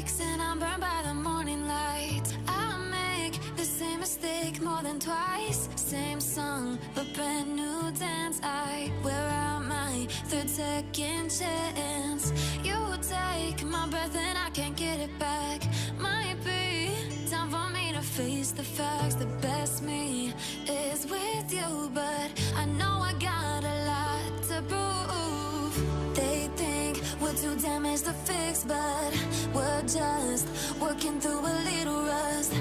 breaks and I'm burned by the morning light. I make the same mistake more than twice. Same song, but brand new dance. I wear out my third second chance. You take my breath and I can't get it back. Might be time for me to face the facts. The best me is with you, but I know I got a lot to prove. They think we're too damaged to fix, but we're just working through a little rust.